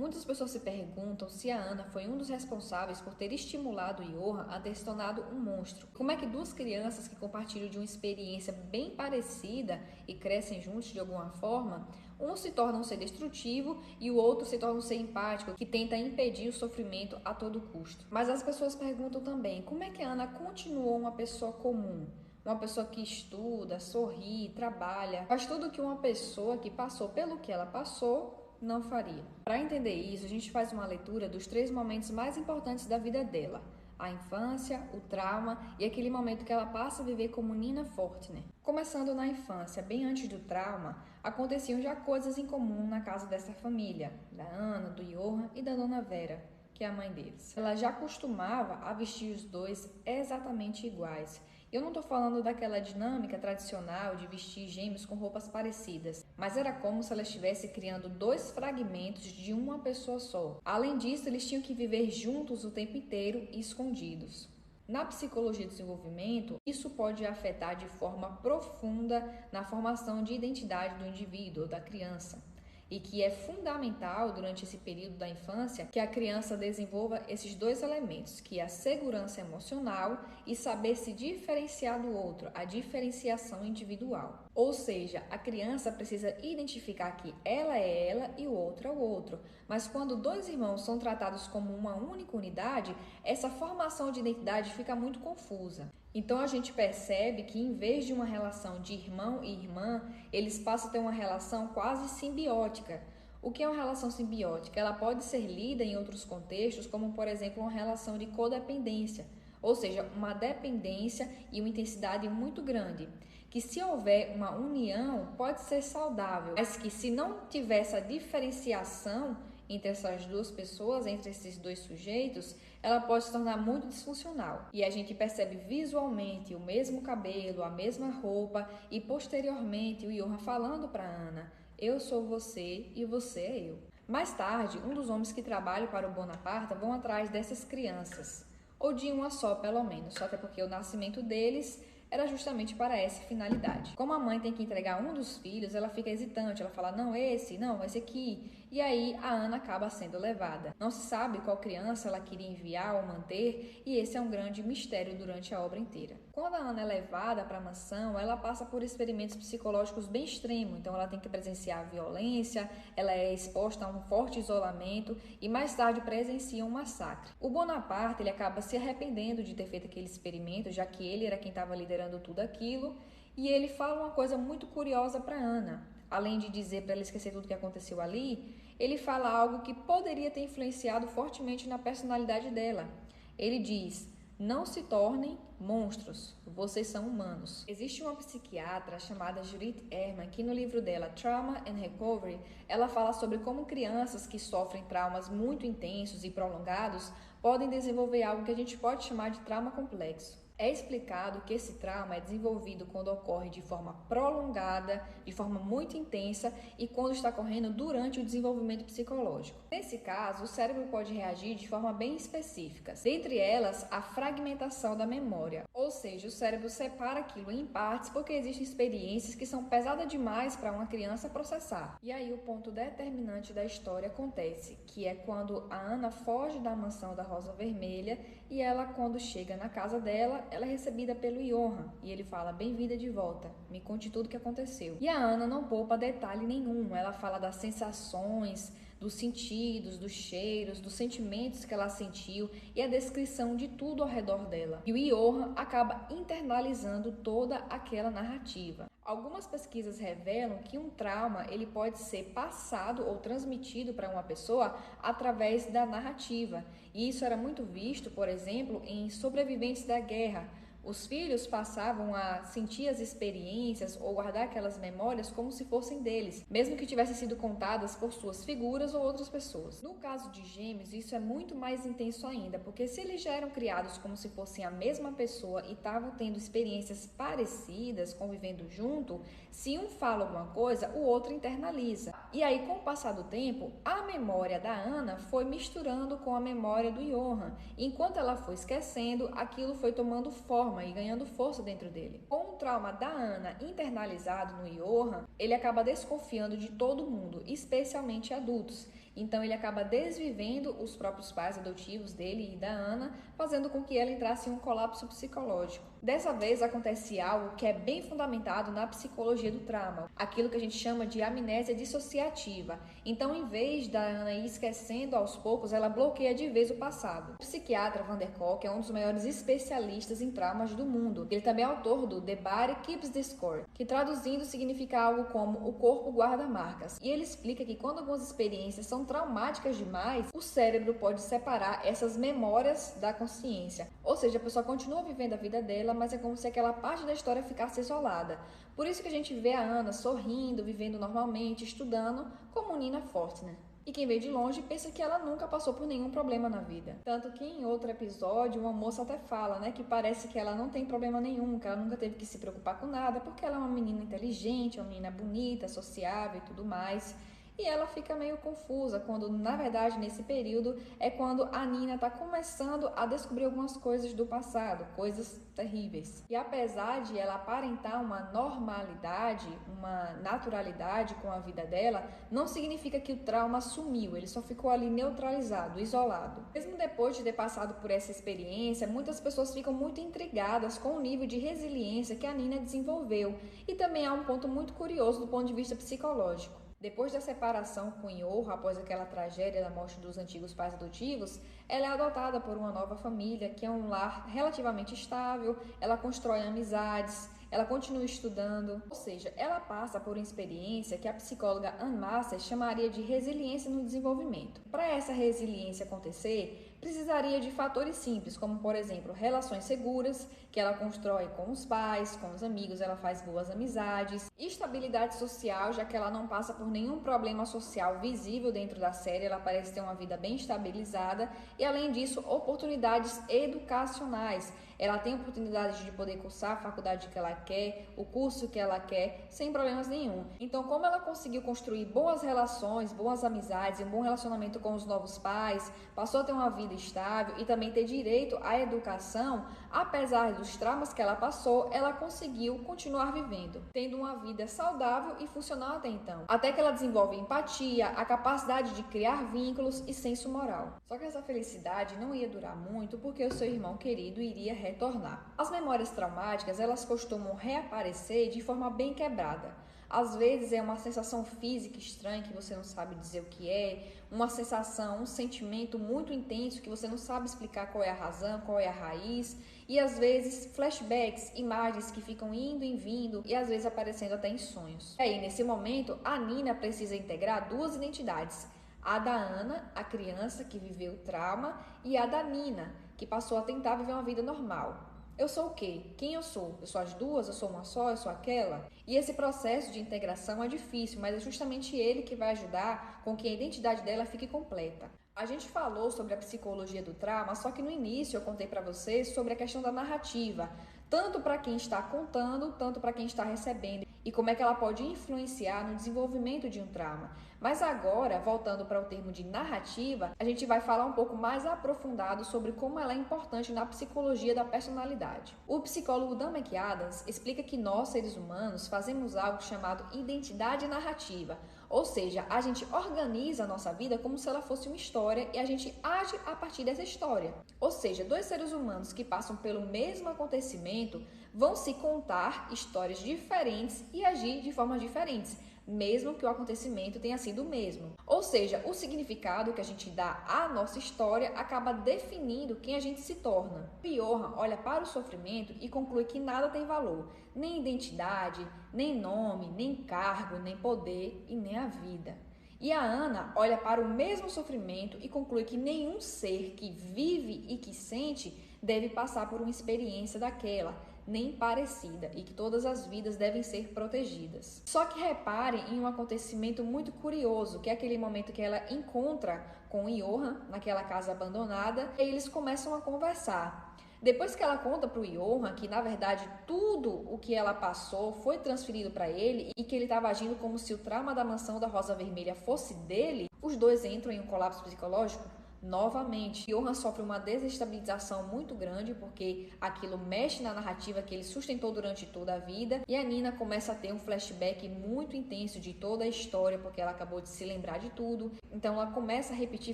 Muitas pessoas se perguntam se a Ana foi um dos responsáveis por ter estimulado o Johan a ter se tornado um monstro. Como é que duas crianças que compartilham de uma experiência bem parecida e crescem juntos de alguma forma, um se torna um ser destrutivo e o outro se torna um ser empático que tenta impedir o sofrimento a todo custo. Mas as pessoas perguntam também, como é que a Ana continuou uma pessoa comum? Uma pessoa que estuda, sorri, trabalha, faz tudo que uma pessoa que passou pelo que ela passou não faria. Para entender isso, a gente faz uma leitura dos 3 momentos mais importantes da vida dela: a infância, o trauma e aquele momento que ela passa a viver como Nina Fortner. Começando na infância, bem antes do trauma, aconteciam já coisas em comum na casa dessa família, da Ana, do Johan e da Dona Vera, que é a mãe deles. Ela já costumava a vestir os dois exatamente iguais. Eu não estou falando daquela dinâmica tradicional de vestir gêmeos com roupas parecidas, mas era como se ela estivesse criando 2 fragmentos de uma pessoa só. Além disso, eles tinham que viver juntos o tempo inteiro e escondidos. Na psicologia do desenvolvimento, isso pode afetar de forma profunda na formação de identidade do indivíduo ou da criança. E que é fundamental durante esse período da infância que a criança desenvolva esses 2 elementos, que é a segurança emocional e saber se diferenciar do outro, a diferenciação individual. Ou seja, a criança precisa identificar que ela é ela e o outro é o outro. Mas quando 2 irmãos são tratados como uma única unidade, essa formação de identidade fica muito confusa. Então a gente percebe que em vez de uma relação de irmão e irmã, eles passam a ter uma relação quase simbiótica. O que é uma relação simbiótica? Ela pode ser lida em outros contextos, como por exemplo uma relação de codependência, ou seja, uma dependência e uma intensidade muito grande, que se houver uma união pode ser saudável, mas que se não tiver essa diferenciação entre essas 2 pessoas, entre esses 2 sujeitos, ela pode se tornar muito disfuncional. E a gente percebe visualmente o mesmo cabelo, a mesma roupa e posteriormente o Johan falando para Ana: eu sou você e você é eu. Mais tarde, um dos homens que trabalham para o Bonaparte vão atrás dessas crianças, ou de uma só pelo menos, até porque o nascimento deles era justamente para essa finalidade. Como a mãe tem que entregar um dos filhos, ela fica hesitante, ela fala, não esse aqui. E aí a Ana acaba sendo levada. Não se sabe qual criança ela queria enviar ou manter, e esse é um grande mistério durante a obra inteira. Quando a Ana é levada para a mansão, ela passa por experimentos psicológicos bem extremos, então ela tem que presenciar a violência, ela é exposta a um forte isolamento e mais tarde presencia um massacre. O Bonaparte ele acaba se arrependendo de ter feito aquele experimento, já que ele era quem estava liderando tudo aquilo, e ele fala uma coisa muito curiosa para Ana. Além de dizer para ela esquecer tudo que aconteceu ali, ele fala algo que poderia ter influenciado fortemente na personalidade dela. Ele diz: não se tornem monstros, vocês são humanos. Existe uma psiquiatra chamada Judith Herman que no livro dela Trauma and Recovery, ela fala sobre como crianças que sofrem traumas muito intensos e prolongados podem desenvolver algo que a gente pode chamar de trauma complexo. É explicado que esse trauma é desenvolvido quando ocorre de forma prolongada, de forma muito intensa e quando está ocorrendo durante o desenvolvimento psicológico. Nesse caso, o cérebro pode reagir de forma bem específica, dentre elas a fragmentação da memória, ou seja, o cérebro separa aquilo em partes porque existem experiências que são pesadas demais para uma criança processar. E aí o ponto determinante da história acontece, que é quando a Ana foge da mansão da Rosa Vermelha e ela, quando chega na casa dela, ela é recebida pelo Johan e ele fala: bem-vinda de volta, me conte tudo o que aconteceu. E a Ana não poupa detalhe nenhum, ela fala das sensações, dos sentidos, dos cheiros, dos sentimentos que ela sentiu e a descrição de tudo ao redor dela. E o Johan acaba internalizando toda aquela narrativa. Algumas pesquisas revelam que um trauma ele pode ser passado ou transmitido para uma pessoa através da narrativa. E isso era muito visto, por exemplo, em sobreviventes da guerra. Os filhos passavam a sentir as experiências ou guardar aquelas memórias como se fossem deles, mesmo que tivessem sido contadas por suas figuras ou outras pessoas. No caso de gêmeos, isso é muito mais intenso ainda, porque se eles já eram criados como se fossem a mesma pessoa e estavam tendo experiências parecidas, convivendo junto, se um fala alguma coisa, o outro internaliza. E aí, com o passar do tempo, a memória da Ana foi misturando com a memória do Johan. Enquanto ela foi esquecendo, aquilo foi tomando forma e ganhando força dentro dele. Com o trauma da Ana internalizado no Johan, ele acaba desconfiando de todo mundo, especialmente adultos. Então ele acaba desvivendo os próprios pais adotivos dele e da Ana, fazendo com que ela entrasse em um colapso psicológico. Dessa vez acontece algo que é bem fundamentado na psicologia do trauma, aquilo que a gente chama de amnésia dissociativa. Então, em vez da Ana ir esquecendo aos poucos, ela bloqueia de vez o passado. O psiquiatra Van der Kolk é um dos maiores especialistas em traumas do mundo. Ele também é autor do The Body Keeps the Score, que traduzindo significa algo como o corpo guarda marcas. E ele explica que quando algumas experiências são traumáticas demais, o cérebro pode separar essas memórias da consciência. Ou seja, a pessoa continua vivendo a vida dela, mas é como se aquela parte da história ficasse isolada. Por isso que a gente vê a Ana sorrindo, vivendo normalmente, estudando, como Nina Fortner. E quem vê de longe pensa que ela nunca passou por nenhum problema na vida. Tanto que em outro episódio, uma moça até fala, que parece que ela não tem problema nenhum, que ela nunca teve que se preocupar com nada, porque ela é uma menina inteligente, uma menina bonita, sociável e tudo mais. E ela fica meio confusa quando, na verdade, nesse período é quando a Nina está começando a descobrir algumas coisas do passado, coisas terríveis. E apesar de ela aparentar uma normalidade, uma naturalidade com a vida dela, não significa que o trauma sumiu, ele só ficou ali neutralizado, isolado. Mesmo depois de ter passado por essa experiência, muitas pessoas ficam muito intrigadas com o nível de resiliência que a Nina desenvolveu. E também há um ponto muito curioso do ponto de vista psicológico. Depois da separação com Yorra, após aquela tragédia da morte dos antigos pais adotivos, ela é adotada por uma nova família, que é um lar relativamente estável, ela constrói amizades, ela continua estudando, ou seja, ela passa por uma experiência que a psicóloga Ann Masser chamaria de resiliência no desenvolvimento. Para essa resiliência acontecer, precisaria de fatores simples, como, por exemplo, relações seguras, que ela constrói com os pais, com os amigos, ela faz boas amizades, estabilidade social, já que ela não passa por nenhum problema social visível dentro da série, ela parece ter uma vida bem estabilizada, e além disso, oportunidades educacionais. Ela tem oportunidade de poder cursar a faculdade que ela quer, o curso que ela quer, sem problemas nenhum. Então, como ela conseguiu construir boas relações, boas amizades e um bom relacionamento com os novos pais, passou a ter uma vida estável e também ter direito à educação, apesar dos traumas que ela passou, ela conseguiu continuar vivendo, tendo uma vida saudável e funcional até então. Até que ela desenvolve empatia, a capacidade de criar vínculos e senso moral. Só que essa felicidade não ia durar muito porque o seu irmão querido iria retornar. As memórias traumáticas, elas costumam reaparecer de forma bem quebrada. Às vezes é uma sensação física estranha que você não sabe dizer o que é, uma sensação, um sentimento muito intenso que você não sabe explicar qual é a razão, qual é a raiz, e às vezes flashbacks, imagens que ficam indo e vindo e às vezes aparecendo até em sonhos. E aí, nesse momento, a Nina precisa integrar duas identidades, a da Ana, a criança que viveu o trauma, e a da Nina, que passou a tentar viver uma vida normal. Eu sou o quê? Quem eu sou? Eu sou as duas? Eu sou uma só? Eu sou aquela? E esse processo de integração é difícil, mas é justamente ele que vai ajudar com que a identidade dela fique completa. A gente falou sobre a psicologia do trauma, só que no início eu contei para vocês sobre a questão da narrativa, tanto para quem está contando, tanto para quem está recebendo, e como é que ela pode influenciar no desenvolvimento de um trauma. Mas agora, voltando para o termo de narrativa, a gente vai falar um pouco mais aprofundado sobre como ela é importante na psicologia da personalidade. O psicólogo Dan McAdams explica que nós, seres humanos, fazemos algo chamado identidade narrativa, ou seja, a gente organiza a nossa vida como se ela fosse uma história e a gente age a partir dessa história. Ou seja, dois seres humanos que passam pelo mesmo acontecimento vão se contar histórias diferentes e agir de formas diferentes, mesmo que o acontecimento tenha sido o mesmo. Ou seja, o significado que a gente dá à nossa história acaba definindo quem a gente se torna. Yorra olha para o sofrimento e conclui que nada tem valor, nem identidade, nem nome, nem cargo, nem poder e nem a vida. E a Ana olha para o mesmo sofrimento e conclui que nenhum ser que vive e que sente deve passar por uma experiência daquela, nem parecida, e que todas as vidas devem ser protegidas. Só que reparem em um acontecimento muito curioso, que é aquele momento que ela encontra com Yorra naquela casa abandonada e eles começam a conversar. Depois que ela conta para o Yorra que, na verdade, tudo o que ela passou foi transferido para ele e que ele estava agindo como se o trauma da mansão da Rosa Vermelha fosse dele, os dois entram em um colapso psicológico novamente. Johan sofre uma desestabilização muito grande porque aquilo mexe na narrativa que ele sustentou durante toda a vida, e a Nina começa a ter um flashback muito intenso de toda a história porque ela acabou de se lembrar de tudo. Então ela começa a repetir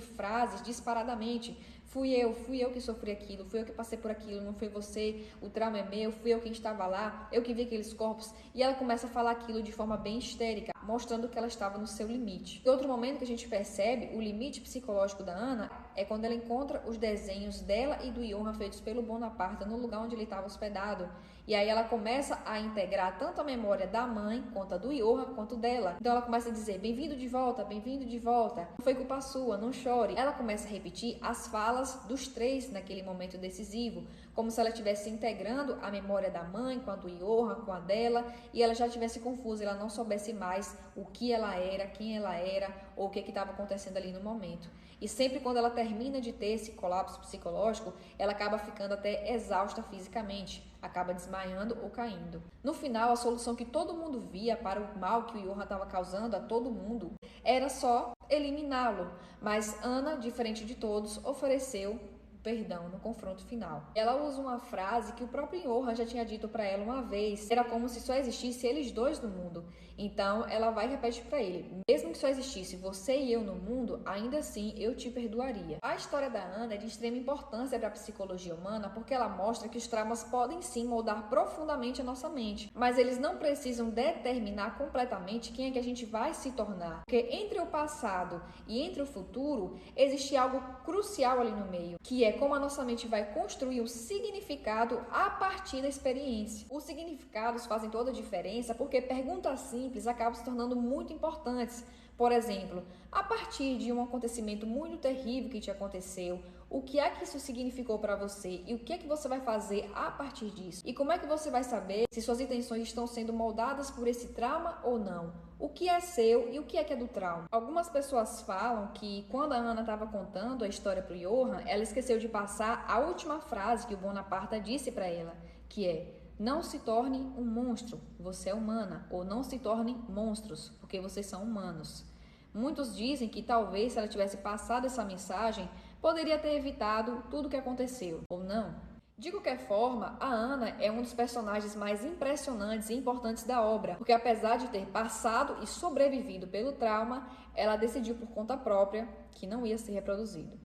frases disparadamente: fui eu que sofri aquilo, fui eu que passei por aquilo, não foi você, o trauma é meu, fui eu quem estava lá, eu que vi aqueles corpos. E ela começa a falar aquilo de forma bem histérica, mostrando que ela estava no seu limite. E outro momento que a gente percebe o limite psicológico da Ana é quando ela encontra os desenhos dela e do Johan feitos pelo Bonaparte no lugar onde ele estava hospedado. E aí ela começa a integrar tanto a memória da mãe, quanto a do Johan, quanto dela. Então ela começa a dizer: bem-vindo de volta, não foi culpa sua, não chore. Ela começa a repetir as falas dos três naquele momento decisivo, como se ela estivesse integrando a memória da mãe com a do Johan, com a dela, e ela já estivesse confusa, ela não soubesse mais o que ela era, quem ela era, ou o que estava acontecendo ali no momento. E sempre quando ela termina de ter esse colapso psicológico, ela acaba ficando até exausta fisicamente, acaba desmaiando ou caindo. No final, a solução que todo mundo via para o mal que o Johan estava causando a todo mundo era só eliminá-lo, mas Ana, diferente de todos, ofereceu perdão no confronto final. Ela usa uma frase que o próprio Johan já tinha dito para ela uma vez: era como se só existisse eles dois no mundo. Então ela vai e repete para ele: mesmo que só existisse você e eu no mundo, ainda assim eu te perdoaria. A história da Ana é de extrema importância para a psicologia humana porque ela mostra que os traumas podem sim moldar profundamente a nossa mente, mas eles não precisam determinar completamente quem é que a gente vai se tornar, porque entre o passado e entre o futuro existe algo crucial ali no meio, que é como a nossa mente vai construir o significado a partir da experiência. Os significados fazem toda a diferença porque perguntas simples acabam se tornando muito importantes. Por exemplo, a partir de um acontecimento muito terrível que te aconteceu, o que é que isso significou para você e o que é que você vai fazer a partir disso? E como é que você vai saber se suas intenções estão sendo moldadas por esse trauma ou não? O que é seu e o que é do trauma? Algumas pessoas falam que quando a Ana estava contando a história para o Johan, ela esqueceu de passar a última frase que o Bonaparte disse para ela, que é: não se torne um monstro, você é humana, ou não se tornem monstros, porque vocês são humanos. Muitos dizem que talvez se ela tivesse passado essa mensagem, poderia ter evitado tudo o que aconteceu, ou não. De qualquer forma, a Ana é um dos personagens mais impressionantes e importantes da obra, porque apesar de ter passado e sobrevivido pelo trauma, ela decidiu por conta própria que não ia ser reproduzido.